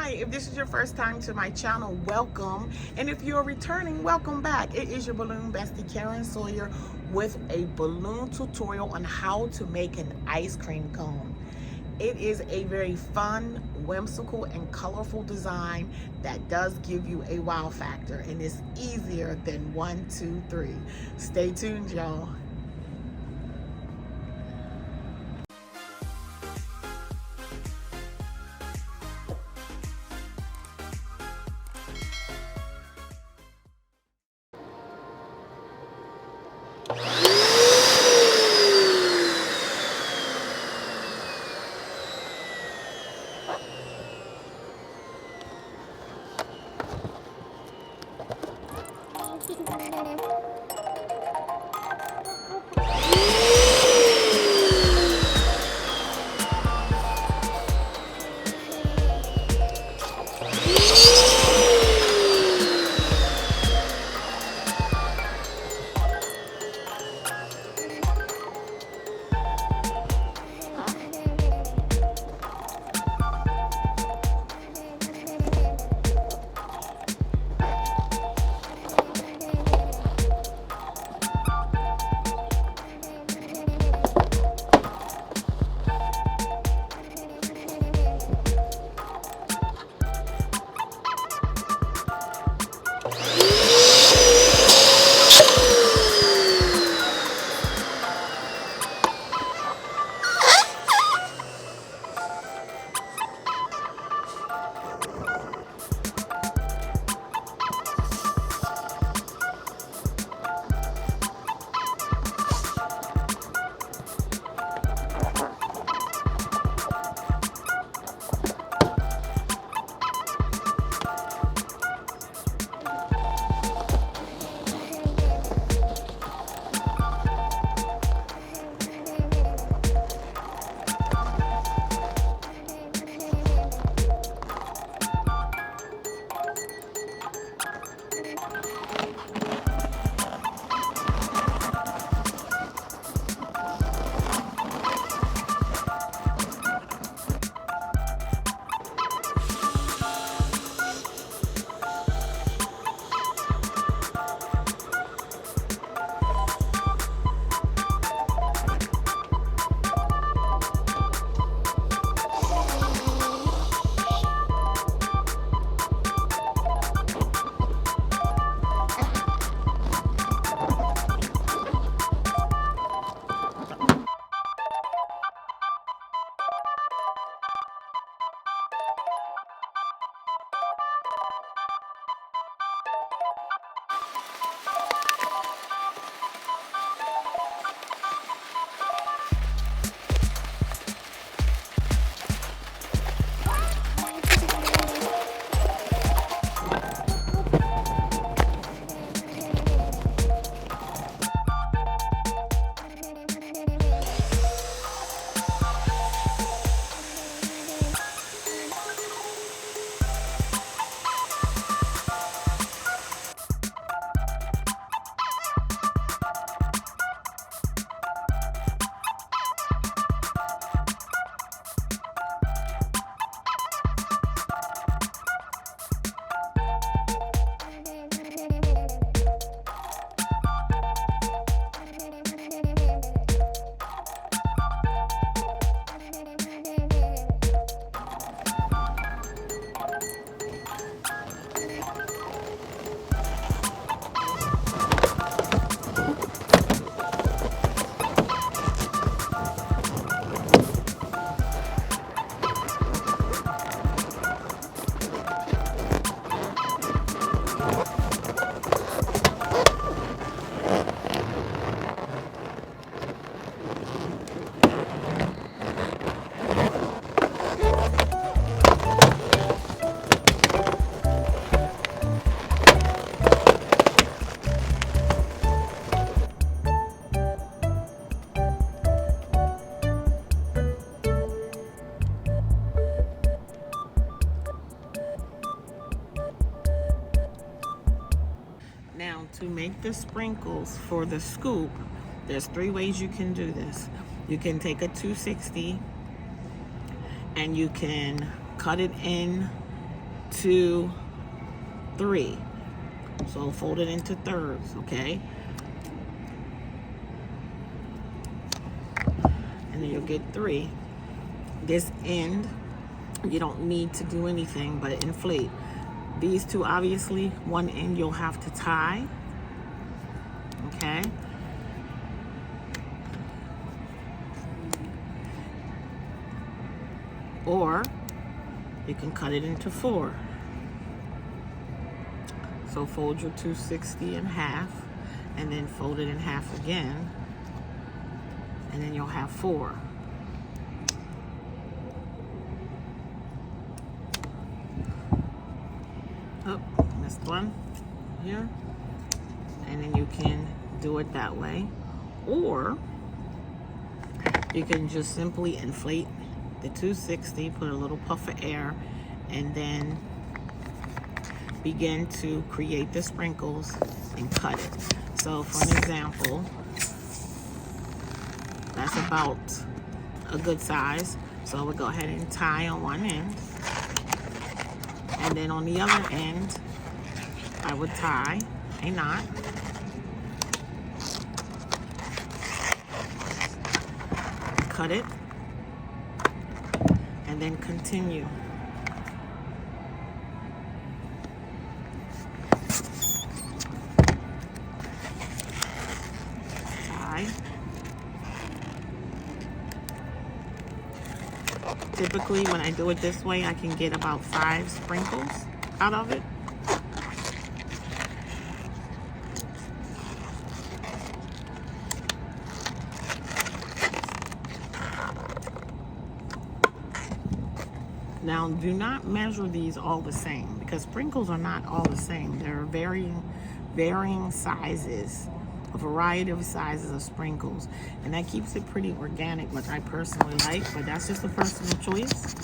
Hi, if this is your first time to my channel, welcome. And if you're returning, welcome back. It is your balloon bestie, Karen Sawyer, with a balloon tutorial on how to make an ice cream cone. It is a very fun, whimsical, and colorful design that does give you a wow factor, and it's easier than 1, 2, 3. Stay tuned, y'all. Now, to make the sprinkles for the scoop, there's 3 ways you can do this. You can take a 260 and you can cut it in 2, 3. So fold it into thirds, okay? And then you'll get 3. This end, you don't need to do anything but inflate. These two, obviously, one end you'll have to tie, okay? Or you can cut it into 4. So fold your 260 in half and then fold it in half again, and then you'll have 4. Oh, missed one here. And then you can do it that way. Or you can just simply inflate the 260, put a little puff of air, and then begin to create the sprinkles and cut it. So for an example, that's about a good size. So we'll go ahead and tie on one end. And then on the other end, I would tie a knot. Cut it. And then continue. Tie. Typically, when I do it this way, I can get about 5 sprinkles out of it. Now, do not measure these all the same, because sprinkles are not all the same. There are varying sizes, a variety of sizes of sprinkles, and that keeps it pretty organic, which I personally like, but that's just a personal choice.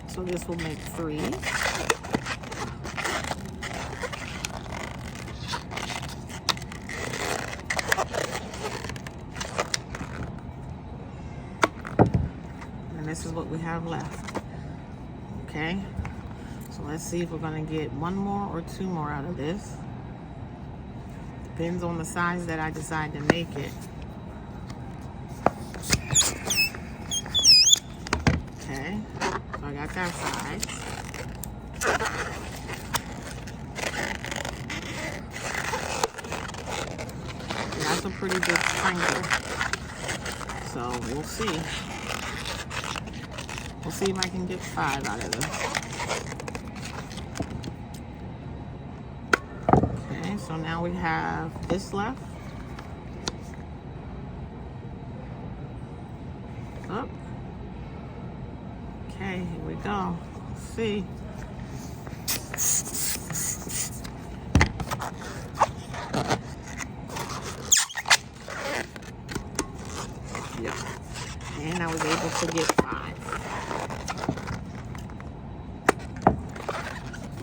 So this will make 3. And this is what we have left. Okay? So let's see if we're gonna get 1 more or 2 more out of this. Depends on the size that I decide to make it. Okay, so I got that size. That's a pretty big sprinkle. So we'll see. We'll see if I can get 5 out of this. So now we have this left. Oh. Okay, here we go. Let's see. Yep. And I was able to get 5.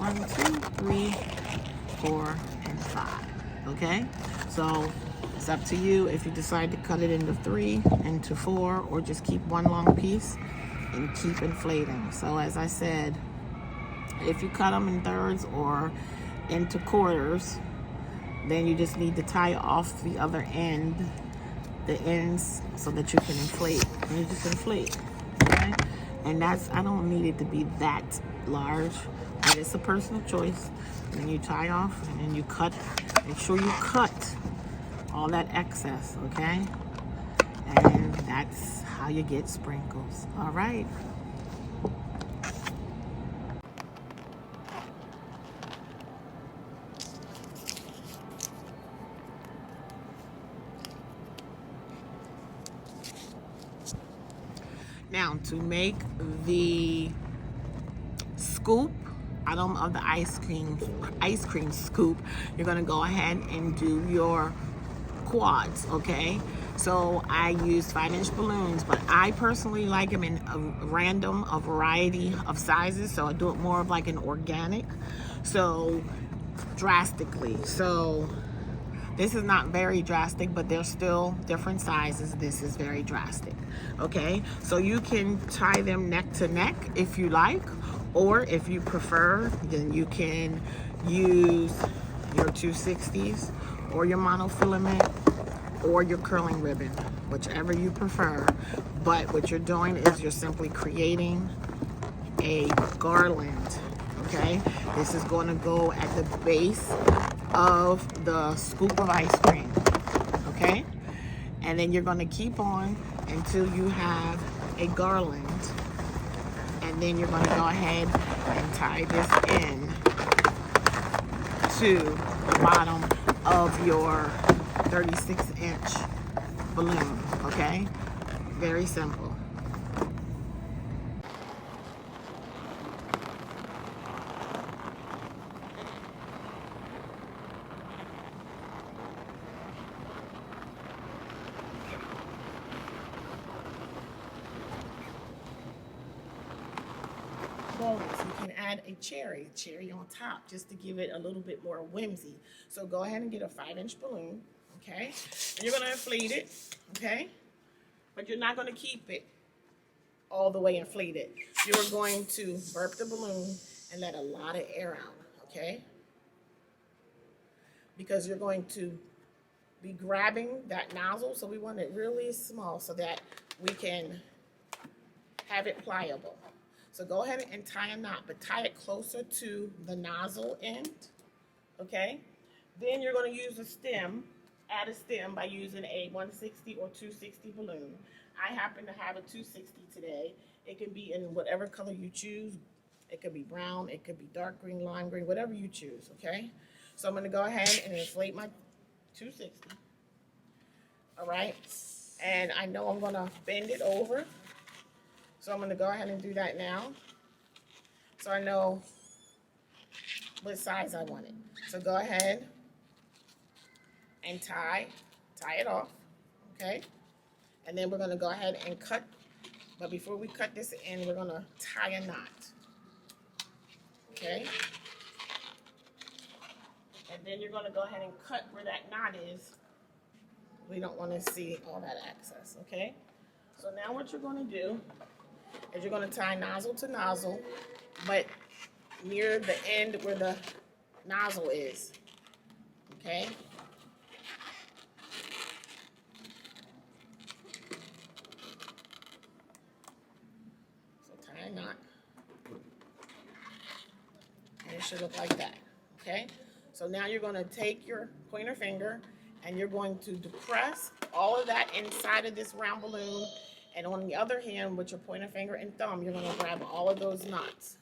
1, 2, 3, 4, and 5. Okay, so it's up to you if you decide to cut it into 3, into 4, or just keep one long piece and keep inflating. So as I said, if you cut them in thirds or into quarters, then you just need to tie off the other end, the ends, so that you can inflate. And you just inflate, okay? And that's, I don't need it to be that large, but it's a personal choice. And then you tie off, and then you cut. Make sure you cut all that excess, okay? And that's how you get sprinkles. All right. Now, to make the scoop of the ice cream scoop, you're gonna go ahead and do your quads, okay? So I use 5-inch balloons, but I personally like them in a variety of sizes, so I do it more of like an organic, so drastically. So This is not very drastic, but there's still different sizes. This is very drastic. Okay, so you can tie them neck to neck if you like, or if you prefer, then you can use your 260s or your monofilament or your curling ribbon, whichever you prefer. But what you're doing is you're simply creating a garland. Okay, this is going to go at the base of the scoop of ice cream. Okay, and then you're going to keep on until you have a garland, and then you're going to go ahead and tie this in to the bottom of your 36-inch balloon. Okay, very simple. Bonus, you can add a cherry on top just to give it a little bit more whimsy. So go ahead and get a 5-inch balloon, okay? And you're gonna inflate it, okay? But you're not gonna keep it all the way inflated. You're going to burp the balloon and let a lot of air out, okay? Because you're going to be grabbing that nozzle, so we want it really small so that we can have it pliable. So go ahead and tie a knot, but tie it closer to the nozzle end, okay? Then you're gonna use a stem, add a stem by using a 160 or 260 balloon. I happen to have a 260 today. It can be in whatever color you choose. It could be brown, it could be dark green, lime green, whatever you choose, okay? So I'm gonna go ahead and inflate my 260, all right? And I know I'm gonna bend it over. So I'm gonna go ahead and do that now. So I know what size I want it. So go ahead and tie it off, okay? And then we're gonna go ahead and cut, but before we cut this in, we're gonna tie a knot, okay? And then you're gonna go ahead and cut where that knot is. We don't wanna see all that excess, okay? So now what you're gonna do is you're going to tie nozzle to nozzle, but near the end where the nozzle is, okay? So tie a knot, and it should look like that, okay? So now you're going to take your pointer finger and you're going to depress all of that inside of this round balloon. And on the other hand, with your pointer finger and thumb, you're going to grab all of those knots.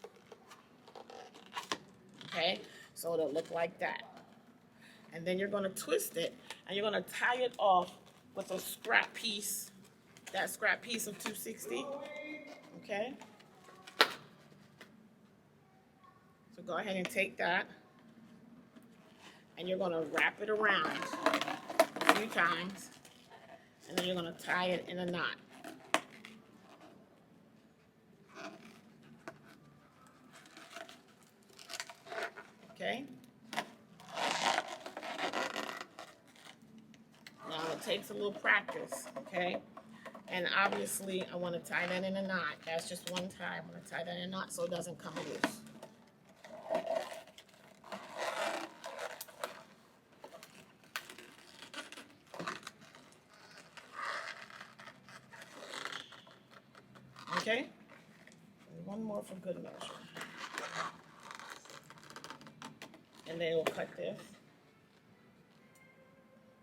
Okay? So it'll look like that. And then you're going to twist it, and you're going to tie it off with a scrap piece, that scrap piece of 260. Okay? So go ahead and take that, and you're going to wrap it around a few times, and then you're going to tie it in a knot. Okay. Now it takes a little practice, okay? And obviously I want to tie that in a knot. That's just one tie. I'm going to tie that in a knot so it doesn't come loose. Okay? And one more for good measure. And then we'll cut this.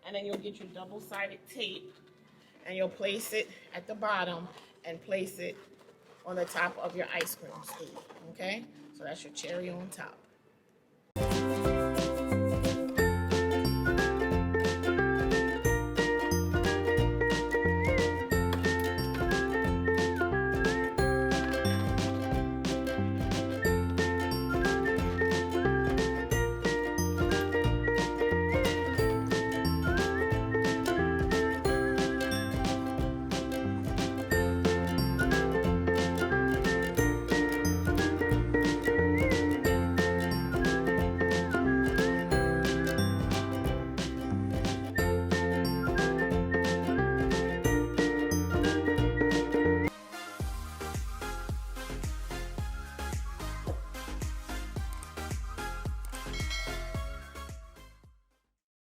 And then you'll get your double-sided tape and you'll place it at the bottom and place it on the top of your ice cream scoop, okay? So that's your cherry on top.